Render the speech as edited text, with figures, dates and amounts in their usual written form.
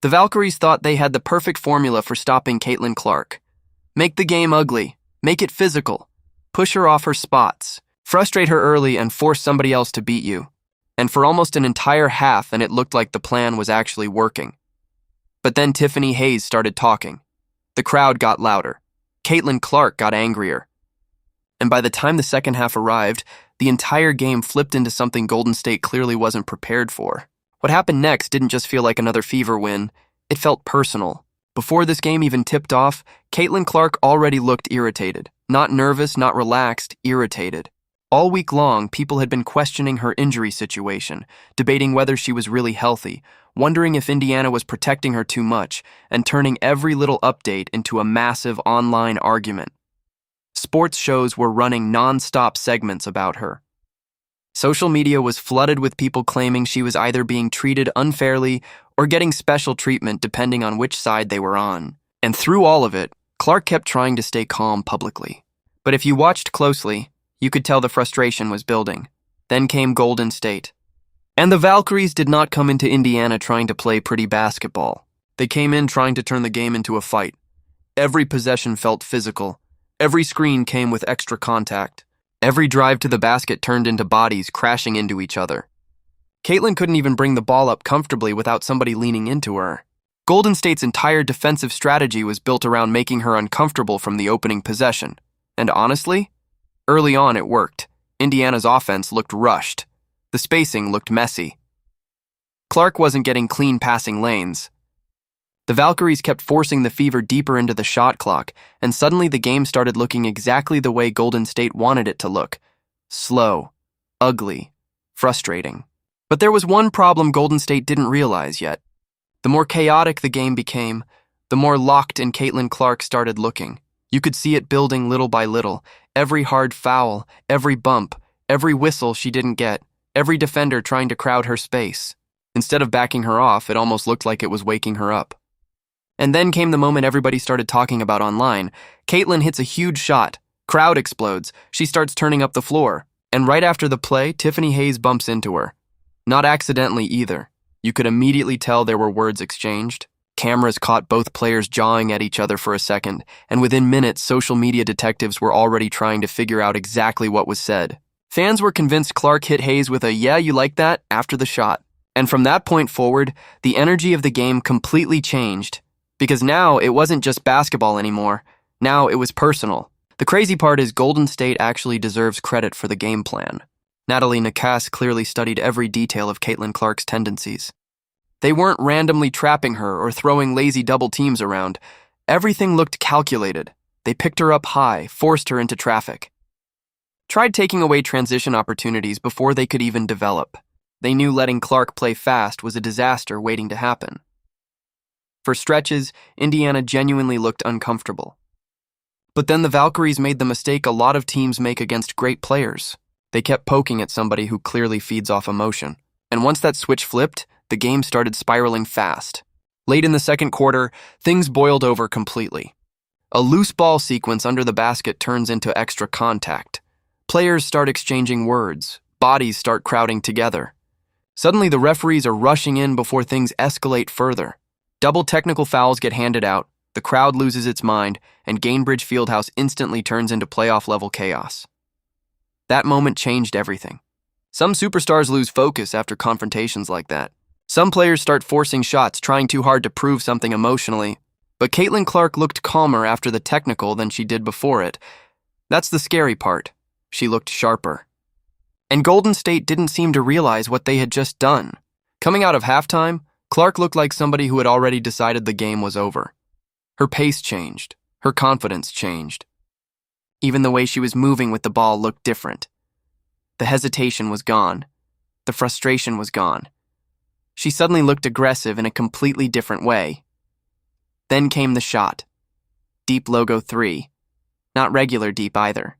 The Valkyries thought they had the perfect formula for stopping Caitlyn Clark. Make the game ugly, make it physical, push her off her spots, frustrate her early and force somebody else to beat you. And for almost an entire half, and it looked like the plan was actually working. But then Tiffany Hayes started talking. The crowd got louder. Caitlyn Clark got angrier. And by the time the second half arrived, the entire game flipped into something Golden State clearly wasn't prepared for. What happened next didn't just feel like another fever win, it felt personal. Before this game even tipped off, Caitlyn Clark already looked irritated. Not nervous, not relaxed, irritated. All week long, people had been questioning her injury situation, debating whether she was really healthy, wondering if Indiana was protecting her too much, and turning every little update into a massive online argument. Sports shows were running nonstop segments about her. Social media was flooded with people claiming she was either being treated unfairly or getting special treatment depending on which side they were on. And through all of it, Clark kept trying to stay calm publicly. But if you watched closely, you could tell the frustration was building. Then came Golden State. And the Valkyries did not come into Indiana trying to play pretty basketball. They came in trying to turn the game into a fight. Every possession felt physical. Every screen came with extra contact. Every drive to the basket turned into bodies crashing into each other. Caitlyn couldn't even bring the ball up comfortably without somebody leaning into her. Golden State's entire defensive strategy was built around making her uncomfortable from the opening possession. And honestly, early on it worked. Indiana's offense looked rushed. The spacing looked messy. Clark wasn't getting clean passing lanes. The Valkyries kept forcing the fever deeper into the shot clock, and suddenly the game started looking exactly the way Golden State wanted it to look. Slow, ugly, frustrating. But there was one problem Golden State didn't realize yet. The more chaotic the game became, the more locked in Caitlyn Clark started looking. You could see it building little by little. Every hard foul, every bump, every whistle she didn't get, every defender trying to crowd her space. Instead of backing her off, it almost looked like it was waking her up. And then came the moment everybody started talking about online. Caitlyn hits a huge shot. Crowd explodes. She starts turning up the floor. And right after the play, Tiffany Hayes bumps into her. Not accidentally either. You could immediately tell there were words exchanged. Cameras caught both players jawing at each other for a second, and within minutes, social media detectives were already trying to figure out exactly what was said. Fans were convinced Clark hit Hayes with a "yeah, you like that?" after the shot. And from that point forward, the energy of the game completely changed. Because now it wasn't just basketball anymore. Now it was personal. The crazy part is Golden State actually deserves credit for the game plan. Natalie Nakass clearly studied every detail of Caitlyn Clark's tendencies. They weren't randomly trapping her or throwing lazy double teams around. Everything looked calculated. They picked her up high, forced her into traffic. Tried taking away transition opportunities before they could even develop. They knew letting Clark play fast was a disaster waiting to happen. For stretches, Indiana genuinely looked uncomfortable. But then the Valkyries made the mistake a lot of teams make against great players. They kept poking at somebody who clearly feeds off emotion. And once that switch flipped, the game started spiraling fast. Late in the second quarter, things boiled over completely. A loose ball sequence under the basket turns into extra contact. Players start exchanging words. Bodies start crowding together. Suddenly, the referees are rushing in before things escalate further. Double technical fouls get handed out, the crowd loses its mind, and Gainbridge Fieldhouse instantly turns into playoff-level chaos. That moment changed everything. Some superstars lose focus after confrontations like that. Some players start forcing shots, trying too hard to prove something emotionally. But Caitlyn Clark looked calmer after the technical than she did before it. That's the scary part. She looked sharper. And Golden State didn't seem to realize what they had just done. Coming out of halftime, Clark looked like somebody who had already decided the game was over. Her pace changed. Her confidence changed. Even the way she was moving with the ball looked different. The hesitation was gone. The frustration was gone. She suddenly looked aggressive in a completely different way. Then came the shot. Deep logo 3. Not regular deep either.